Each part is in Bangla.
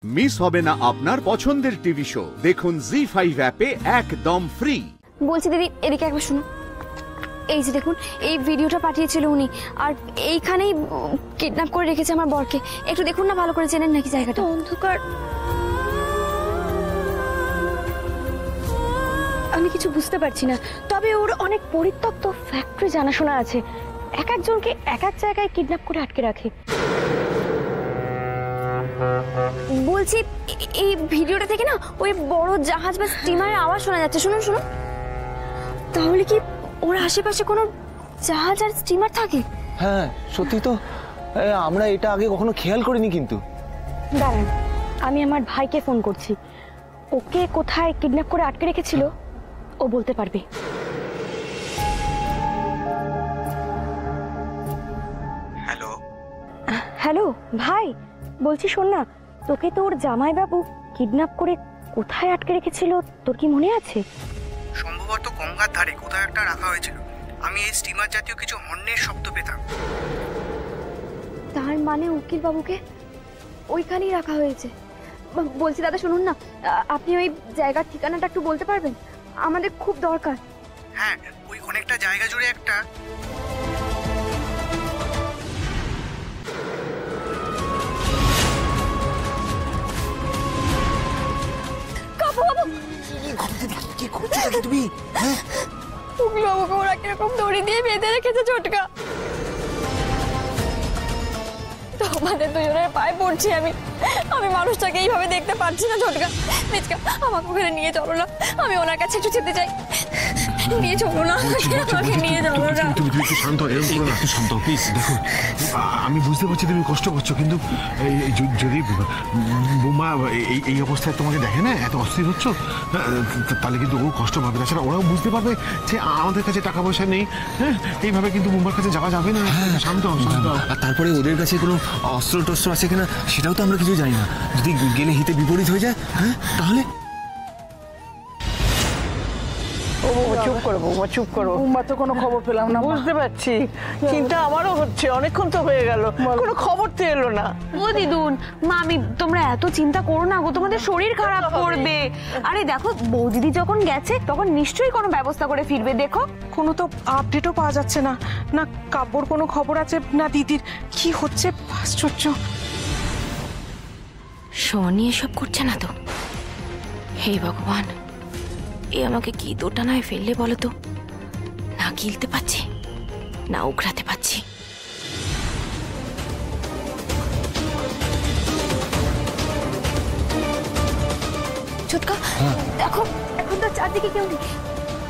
মিস হবে না আপনার পছন্দের টিভি শো। দেখুন জি5 অ্যাপে একদম ফ্রি। বলছি দিদি, এদিকে একবার শুনুন। এই যে দেখুন, এই ভিডিওটা পাঠিয়েছিল উনি, আর এইখানেই কিডন্যাপ করে রেখেছে আমার বরকে। একটু দেখুন না, ভালো করে চেনেন নাকি জায়গাটা? অন্ধকার, আমি কিছু বুঝতে পারছি না। তবে ওর অনেক পরিত্যক্ত ফ্যাক্টরি জানাশোনা আছে, এক একজনকে এক এক জায়গায় কিডন্যাপ করে আটকে রাখে। বলছি এই ভিডিওটা থেকে না ওই বড় জাহাজ বা স্টিমারের আওয়াজ শোনা যাচ্ছে। শুনুন শুনুন। তাহলে কি ওর আশেপাশে কোনো জাহাজ আর স্টিমার থাকে? হ্যাঁ সত্যি তো, আমরা এটা আগে কখনো খেয়াল করিনি। কিন্তু দাঁড়ান, আমি আমার ভাইকে ফোন করছি। ওকে কোথায় কিডন্যাপ করে আটকে রেখেছিল ও বলতে পারবে। হ্যালো হ্যালো ভাই, বলছি শোন না, তোকে তোর জামাইবাবু কিডন্যাপ করে কোথায় আটকে রেখেছিল তোর কি মনে আছে? সম্ভবত গঙ্গার ধারে কোথাও একটা রাখা হয়েছিল। আমি এই স্টিমার জাতীয় কিছু হর্নের শব্দ পেতাম। তার মানে উকিল বাবুকে ওইখানেই রাখা হয়েছে। বলছি দাদা শুনুন না, আপনি ওই জায়গার ঠিকানাটা একটু বলতে পারবেন? আমাদের খুব দরকার। হ্যাঁ, ওই অনেকটা জায়গা জুড়ে একটা তুমি উকিল বাবুকে ওরা কিরকম দড়ি দিয়ে বেঁধে রেখেছে ছোটকা। তোমাদের দুজনের পায়ে পড়ছি আমি। মানুষটাকে এইভাবে দেখতে পারছি না ছোটকা। মিচকা, আমাকে ওখানে নিয়ে চলো না, আমি ওনার কাছে একটু যেতে চাই। নিয়ে চলো না, আমাকে নিয়ে চলো না। তুমি একটু শান্ত হও, এরকম করো না, একটু শান্ত হও প্লিজ। দেখো আমি বুঝতে পারছি তুমি কষ্ট করছো, কিন্তু যদি বোমা এই অবস্থায় তোমাকে দেখে না, এত অস্থির হচ্ছ, তাহলে কিন্তু ও কষ্ট পাবে। তাছাড়া ওরাও বুঝতে পারবে যে আমাদের কাছে টাকা পয়সা নেই। হ্যাঁ, এইভাবে কিন্তু বোমার কাছে যাওয়া যাবে না। শান্ত হও, শান্ত হও। আর তারপরে ওদের কাছে কোনো অস্ত্র টস্ত্র আছে কিনা সেটাও তো আমরা কিছু জানি না। যদি গেলে হিতে বিপরীত হয়ে যায়, হ্যাঁ তাহলে? চুপ করো বৌমা, চুপ করো। বৌমা তো কোনো খবর পেলাম না। বুঝতে পারছি, চিন্তা আমারও হচ্ছে। অনেকক্ষণ তো হয়ে গেল, কোনো খবর তো এলো না। ও দিদুন, মামি তোমরা এত চিন্তা করো না গো, তোমাদের শরীর খারাপ করবে। আরে দেখো, বৌদিদি যখন গেছে তখন নিশ্চয়ই কোনো ব্যবস্থা করে ফিরবে। দেখো কোনো তো আপডেটও পাওয়া যাচ্ছে না, না কাব্যর কোনো খবর আছে না দিদির। কি হচ্ছে আশ্চর্য। শনি এসব করছে না তো? হে ভগবান, এ আমাকে কি দোটানায় ফেললে বলো তো? না গিলতে পারছি, না উগড়াতে পারছি। ছোটকা দেখো, এখন তো চারদিকে কেউ নেই।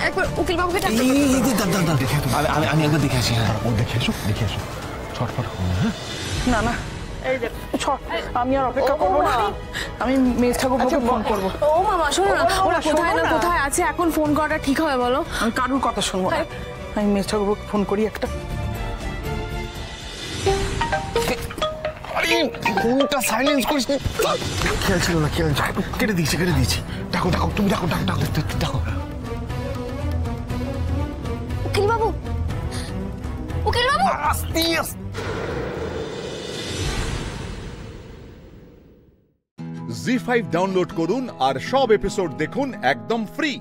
একবার উকিল বাবুকে ডাকতে আমি একবার দেখে আসি। হ্যাঁ ও দেখে এসো, দেখে এসো, ছটফট করো না। হ্যাঁ না না, এই দেখ, আমি আর অপেক্ষা করবো না। আমি মেজ ঠাকুরকে ফোন করবো। ও মামা শোনো না, ওরা কোথায় না কোথায় আছে, এখন ফোন করাটা ঠিক হবে বলো? আমি কারুর কথা শুনবো না। আমি মেজ ঠাকুরকে ফোন করি একটা। ফোনটা সাইলেন্স করিস নি। খেয়াল ছিল না, খেয়াল কেটে দিয়েছি, কেটে দিয়েছি। ডাকো ডাকো, তুমি ডাকো, ডাকো ডাকো ডাকো। উকিল বাবু, উকিল বাবু। জি5 ডাউনলোড করুন আর সব এপিসোড দেখুন একদম ফ্রি।